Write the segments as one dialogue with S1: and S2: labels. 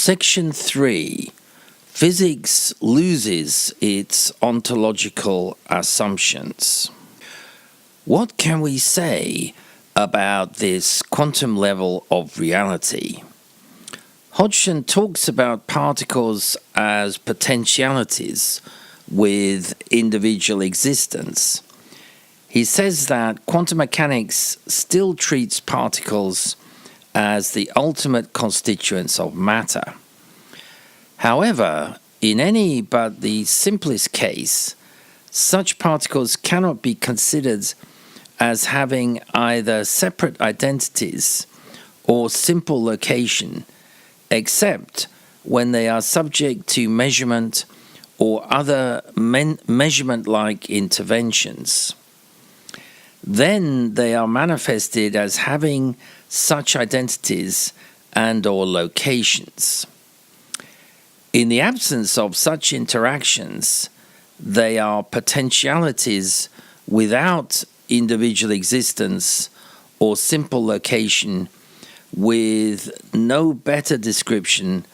S1: Section 3. Physics loses its ontological assumptions. What can we say about this quantum level of reality? Hodgson talks about particles as potentialities with individual existence. He says that quantum mechanics still treats particles as the ultimate constituents of matter. However, in any but the simplest case, such particles cannot be considered as having either separate identities or simple location, except when they are subject to measurement or other measurement-like interventions. Then they are manifested as having such identities and/or locations. In the absence of such interactions, they are potentialities without individual existence or simple location, with no better description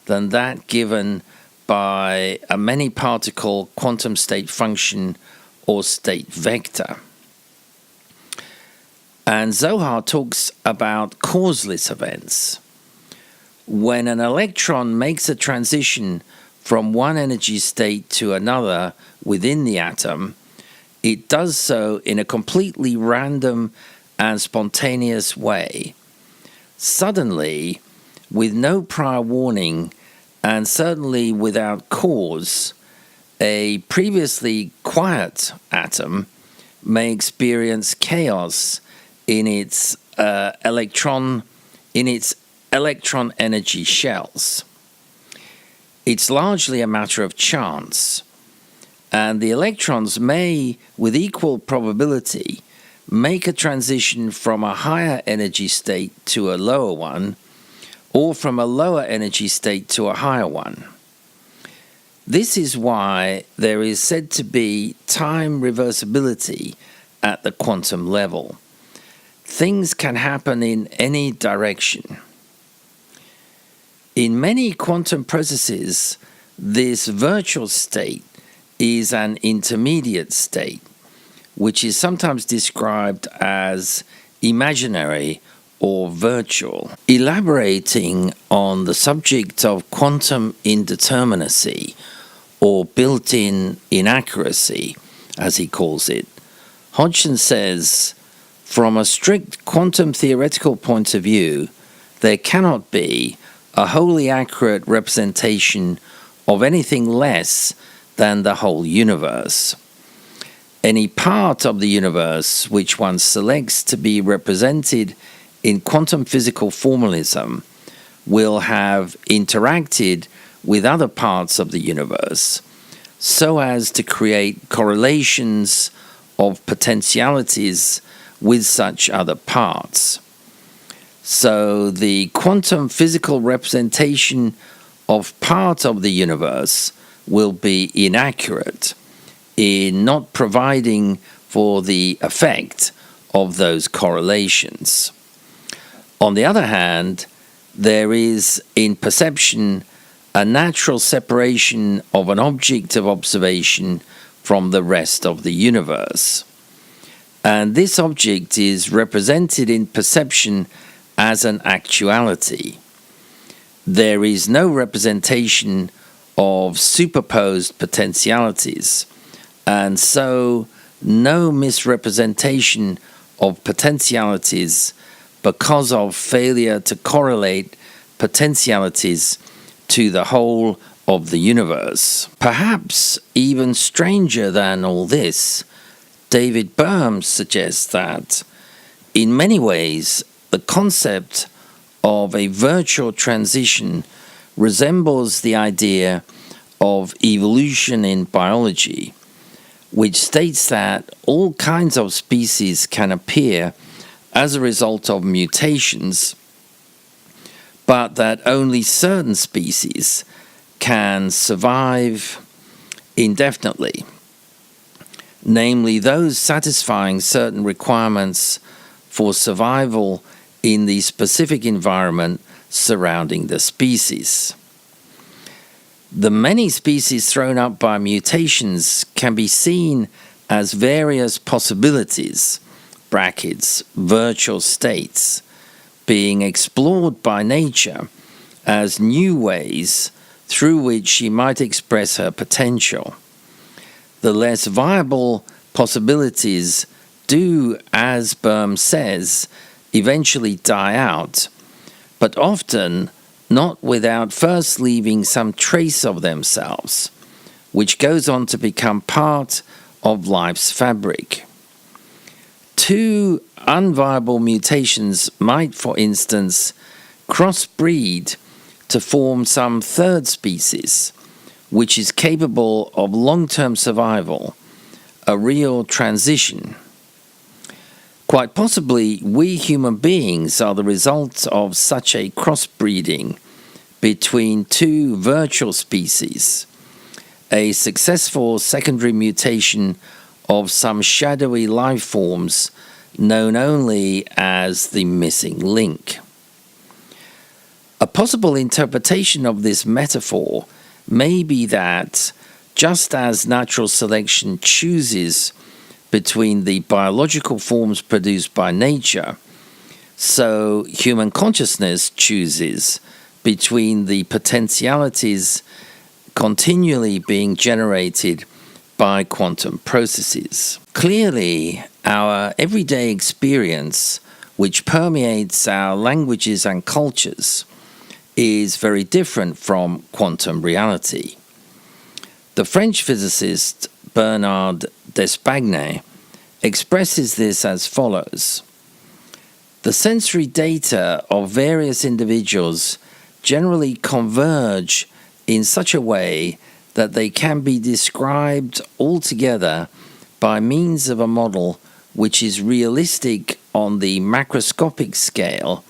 S1: than that given by a many-particle quantum state function or state vector. And Zohar talks about causeless events. When an electron makes a transition from one energy state to another within the atom, it does so in a completely random and spontaneous way. Suddenly, with no prior warning, and certainly without cause, a previously quiet atom may experience chaos in its electron energy shells. It's largely a matter of chance, and the electrons may, with equal probability, make a transition from a higher energy state to a lower one, or from a lower energy state to a higher one. This is why there is said to be time reversibility at the quantum level. Things can happen in any direction. In many quantum processes, this virtual state is an intermediate state, which is sometimes described as imaginary or virtual. Elaborating on the subject of quantum indeterminacy, or built-in inaccuracy, as he calls it, Hodgson says, from a strict quantum theoretical point of view, there cannot be a wholly accurate representation of anything less than the whole universe. Any part of the universe which one selects to be represented in quantum physical formalism will have interacted with other parts of the universe so as to create correlations of potentialities with such other parts. So the quantum physical representation of part of the universe will be inaccurate in not providing for the effect of those correlations. On the other hand, there is in perception a natural separation of an object of observation from the rest of the universe. And this object is represented in perception as an actuality. There is no representation of superposed potentialities, and so no misrepresentation of potentialities because of failure to correlate potentialities to the whole of the universe. Perhaps even stranger than all this, David Bohm suggests that, in many ways, the concept of a virtual transition resembles the idea of evolution in biology, which states that all kinds of species can appear as a result of mutations, but that only certain species can survive indefinitely, namely those satisfying certain requirements for survival in the specific environment surrounding the species. The many species thrown up by mutations can be seen as various possibilities, brackets, virtual states, being explored by nature as new ways through which she might express her potential. The less viable possibilities do, as Bohm says, eventually die out, but often not without first leaving some trace of themselves, which goes on to become part of life's fabric. Two unviable mutations might, for instance, crossbreed to form some third species, which is capable of long-term survival, a real transition. Quite possibly, we human beings are the result of such a crossbreeding between two virtual species, a successful secondary mutation of some shadowy life forms known only as the missing link. A possible interpretation of this metaphor may be that, just as natural selection chooses between the biological forms produced by nature, so human consciousness chooses between the potentialities continually being generated by quantum processes. Clearly, our everyday experience, which permeates our languages and cultures, is very different from quantum reality. The French physicist Bernard d'Espagne expresses this as follows: the sensory data of various individuals generally converge in such a way that they can be described altogether by means of a model which is realistic on the macroscopic scale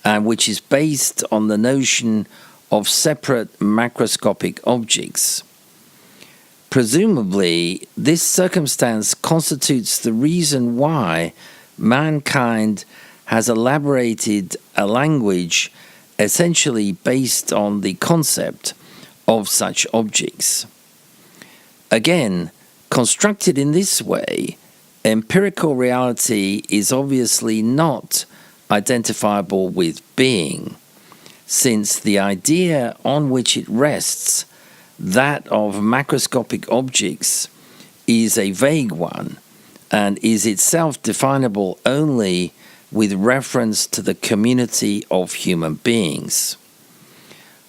S1: and which is based on the notion of separate macroscopic objects. Presumably, this circumstance constitutes the reason why mankind has elaborated a language essentially based on the concept of such objects. Again, constructed in this way, empirical reality is obviously not identifiable with being, since the idea on which it rests, that of macroscopic objects, is a vague one and is itself definable only with reference to the community of human beings.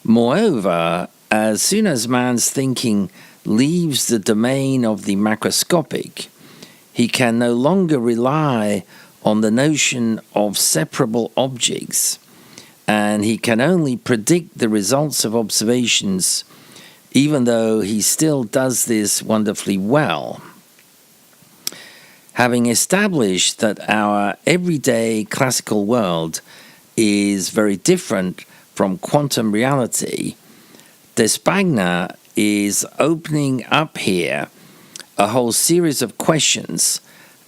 S1: Moreover, as soon as man's thinking leaves the domain of the macroscopic, he can no longer rely on the notion of separable objects, and he can only predict the results of observations, even though he still does this wonderfully well. Having established that our everyday classical world is very different from quantum reality, d'Espagne is opening up here a whole series of questions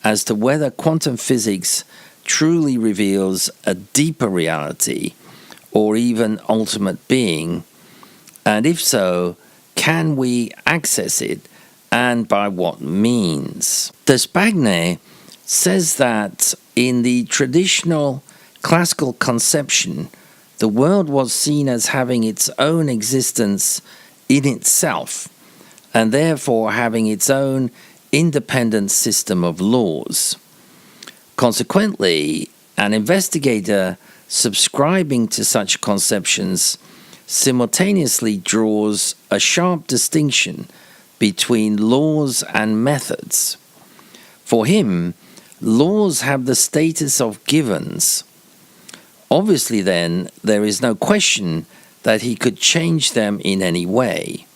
S1: as to whether quantum physics truly reveals a deeper reality or even ultimate being, and if so, can we access it, and by what means? D'Espagne says that in the traditional classical conception, the world was seen as having its own existence in itself, and therefore having its own independent system of laws. Consequently, an investigator subscribing to such conceptions simultaneously draws a sharp distinction between laws and methods. For him, laws have the status of givens. Obviously, then, there is no question that he could change them in any way,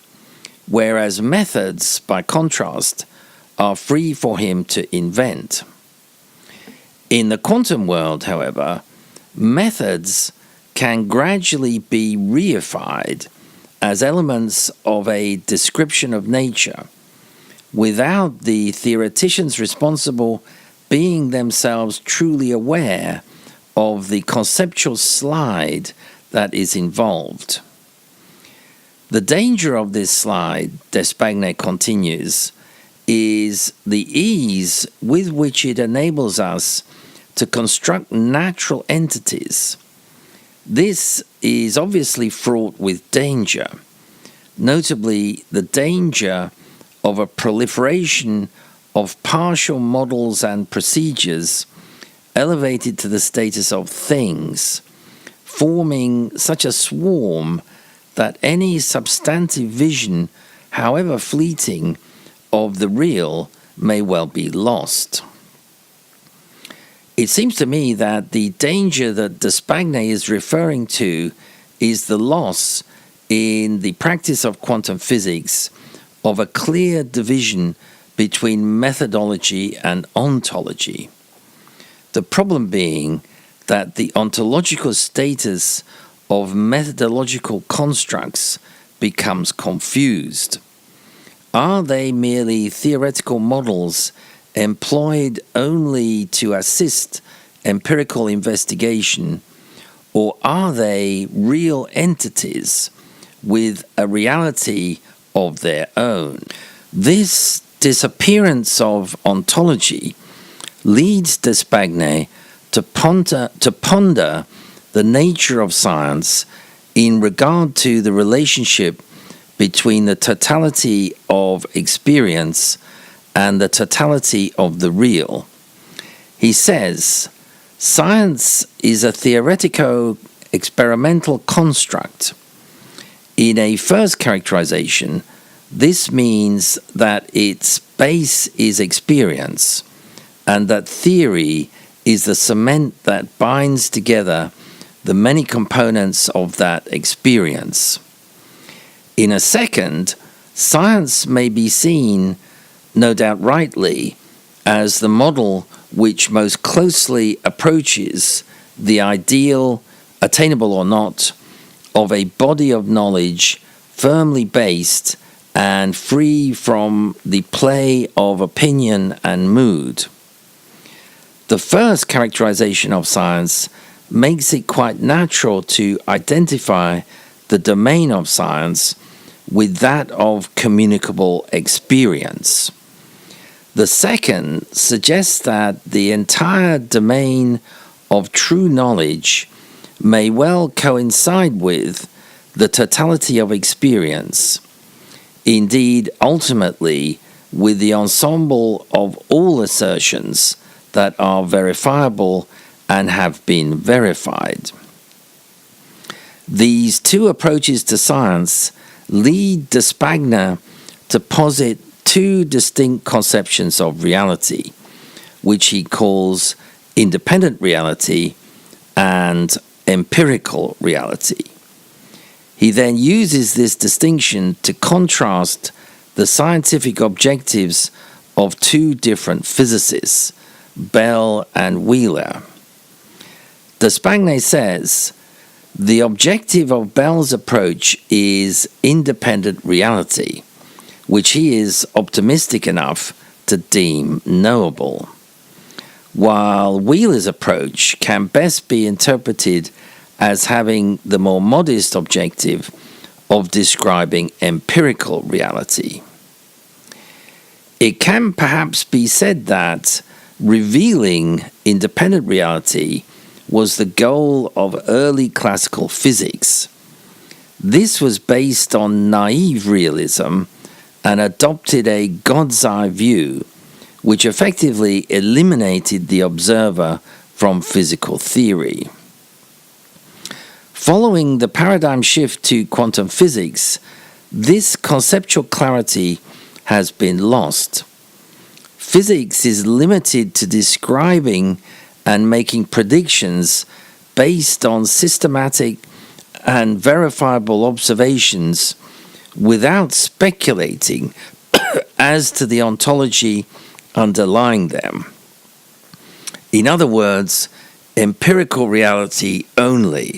S1: whereas methods, by contrast, are free for him to invent. In the quantum world, however, methods can gradually be reified as elements of a description of nature, without the theoreticians responsible being themselves truly aware of the conceptual slide that is involved. The danger of this slide, D'Espagne continues, is the ease with which it enables us to construct natural entities. This is obviously fraught with danger, notably the danger of a proliferation of partial models and procedures elevated to the status of things, forming such a swarm that any substantive vision, however fleeting, of the real may well be lost. It seems to me that the danger that D'Espagne is referring to is the loss in the practice of quantum physics of a clear division between methodology and ontology. The problem being that the ontological status of methodological constructs becomes confused. Are they merely theoretical models employed only to assist empirical investigation, or are they real entities with a reality of their own? This disappearance of ontology leads D'Espagne to ponder the nature of science in regard to the relationship between the totality of experience and the totality of the real. He says, science is a theoretico-experimental construct. In a first characterization, this means that its base is experience, and that theory is the cement that binds together the many components of that experience. In a second, science may be seen, no doubt rightly, as the model which most closely approaches the ideal, attainable or not, of a body of knowledge firmly based and free from the play of opinion and mood. The first characterization of science makes it quite natural to identify the domain of science with that of communicable experience. The second suggests that the entire domain of true knowledge may well coincide with the totality of experience, indeed ultimately with the ensemble of all assertions that are verifiable and have been verified. These two approaches to science lead D'Espagne to posit two distinct conceptions of reality, which he calls independent reality and empirical reality. He then uses this distinction to contrast the scientific objectives of two different physicists, Bell and Wheeler. D'Espagne says, the objective of Bell's approach is independent reality, which he is optimistic enough to deem knowable, while Wheeler's approach can best be interpreted as having the more modest objective of describing empirical reality. It can perhaps be said that revealing independent reality was the goal of early classical physics. This was based on naive realism and adopted a God's eye view, which effectively eliminated the observer from physical theory. Following the paradigm shift to quantum physics, this conceptual clarity has been lost. Physics is limited to describing and making predictions based on systematic and verifiable observations without speculating as to the ontology underlying them. In other words, empirical reality only.